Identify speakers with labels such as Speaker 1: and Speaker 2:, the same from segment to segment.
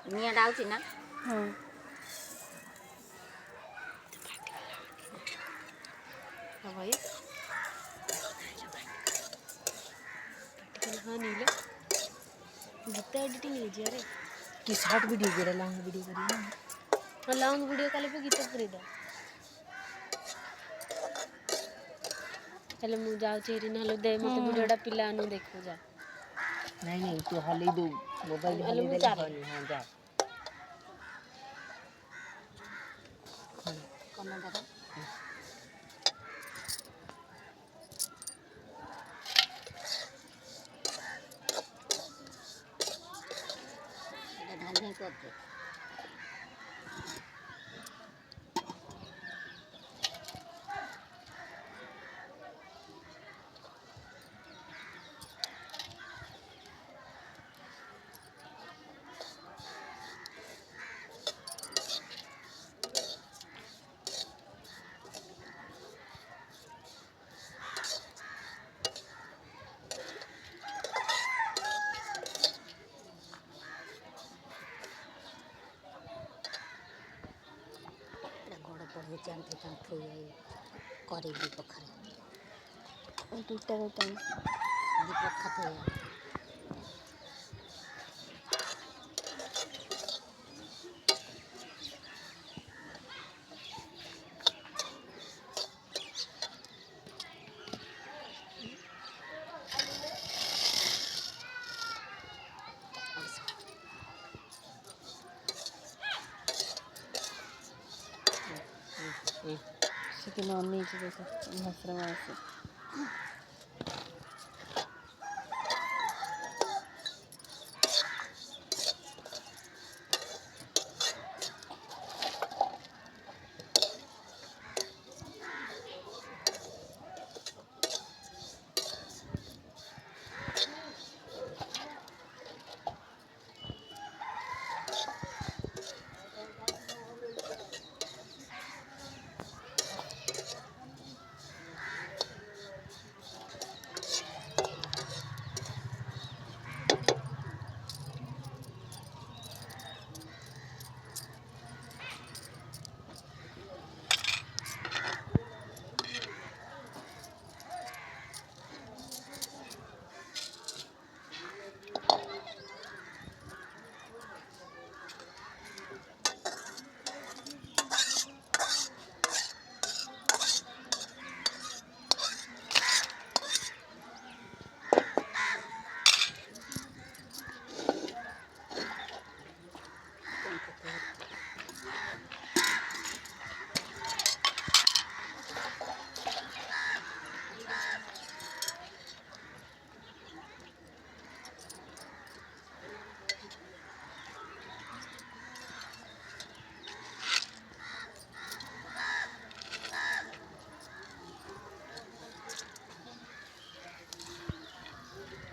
Speaker 1: ନିଆଁଟା ଆଉଛି ନା?
Speaker 2: ହଁ
Speaker 1: ଭାଇ ହଁ नीले गीत एडिटिंग ହେଇଛି ଆରେ
Speaker 2: कि शॉर्ट वीडियो जेड़ा लॉन्ग वीडियो करी ना
Speaker 1: ହଁ ଲଙ୍ଗ ଭିଡ଼ିଓ କାଲେ ବି ଗୀତ ପୁରେଇ ଦବ ହେଲେ ମୁଁ ଯାଉଛି ଏଠି ନହେଲେ ଦେ ମୋତେ ଭିଡ଼ିଓଟା ପିଲାମାନଙ୍କୁ ଦେଖିବୁ ଯା
Speaker 2: नहीं नहीं तू हली दो मोबाइल
Speaker 1: ହେଲେ
Speaker 2: हली
Speaker 1: ମୁଁ
Speaker 2: देले
Speaker 1: ଚାଲେ
Speaker 2: हनी हां जा
Speaker 1: କନଟାର ଏଇଟା ଧାଇଁ ଧାଇଁ କରିଦେ ଗୋଡ଼ ପଡ଼ିଯାଇଛି ଆଣ୍ଠୁ ଫାଣ୍ଠୁ କରିବି ପଖାରେ
Speaker 2: दुटा दुटा
Speaker 1: ଦି ପଖା ଥୋଇବା
Speaker 2: ସେଦିନ ଅନେଇଛି ଦେଖ ଭାସ୍ର ମାସ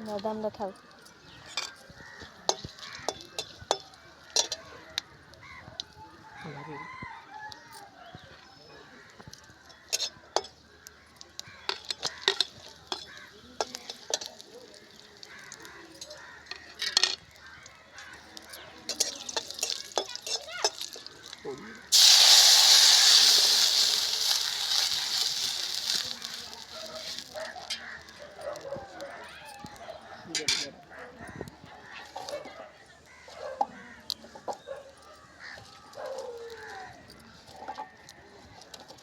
Speaker 2: ବାଦାମ ଦେଖାଉ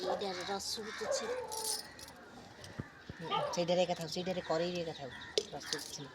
Speaker 1: ଏଇଟାରେ ରସୁଣ କିଛି
Speaker 2: ସେଇଟାରେ ଏକା ଥାଉ ସେଇଟାରେ କରେଇରେ ଏକା ଥାଉ ରସ କିଛି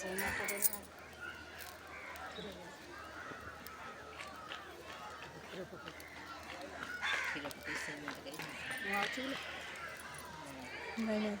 Speaker 1: नहीं नहीं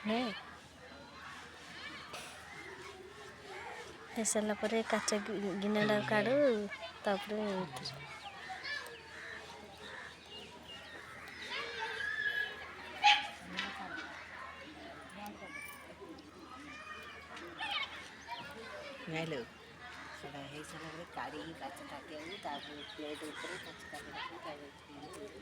Speaker 1: नहीं ହେଇସାରିଲା ପରେ କାଚ ଗିନାଟା କାଢ଼ୁ ତାପରେ
Speaker 2: ନାଇଁଲୋ ସେଟା ହେଇସାରିଲା ପରେ କାଢ଼ିକି କାଚ ତାଟିଆକୁ ତାପରେ ପ୍ଲେଟ୍ ଉପରେ କାଚ ତାଟି ରଖିକି ତାପରେ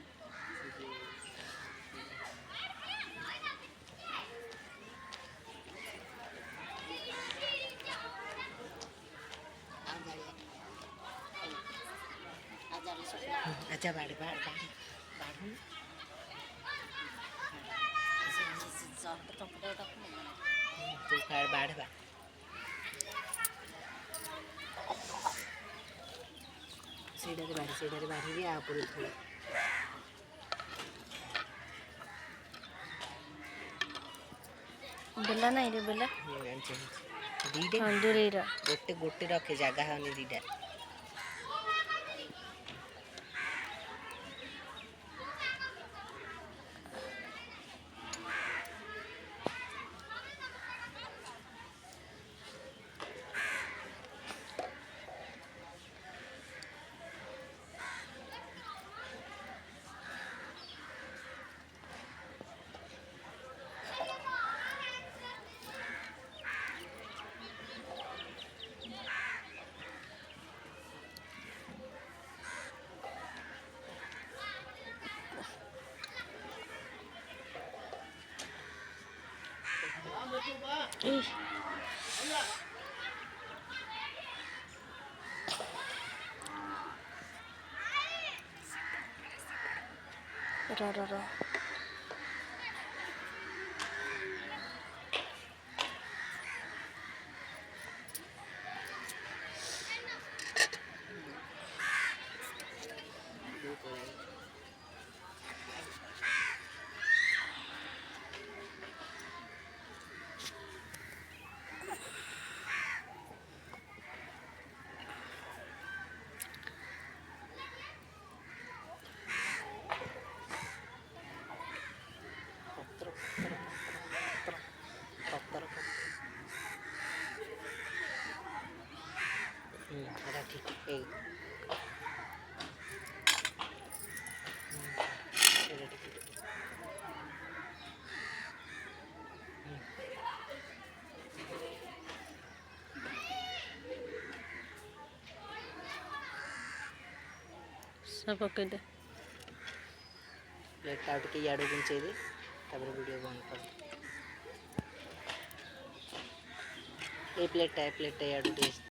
Speaker 2: अच्छा बाढ़ बाढ़ बाढ़ बाढ़ तू बाढ़ बाढ़ बा ସେଇଟାରେ ବାଢ଼ିକି ଆ ଉପରେ ଥୋଇ
Speaker 1: ବେଲା ନାଇଁ ରେ ବେଲା
Speaker 2: ଦିଟା
Speaker 1: ଦୂରେଇର
Speaker 2: ଗୋଟେ ରଖେ ଜାଗା ହଉନି ଦିଟା
Speaker 1: र
Speaker 2: ଏଇ
Speaker 1: सब पकेदे
Speaker 2: ପ୍ଲେଟ୍ଟା ଆଉ ଟିକେ ଇଆଡ଼କୁ ଘୁଞ୍ଚେଇଦେ ତାପରେ ଭିଡ଼ିଓ ବନ୍ଦ କର ଏ ପ୍ଲେଟ୍ଟା ଇଆଡ଼କୁ ଟିକେ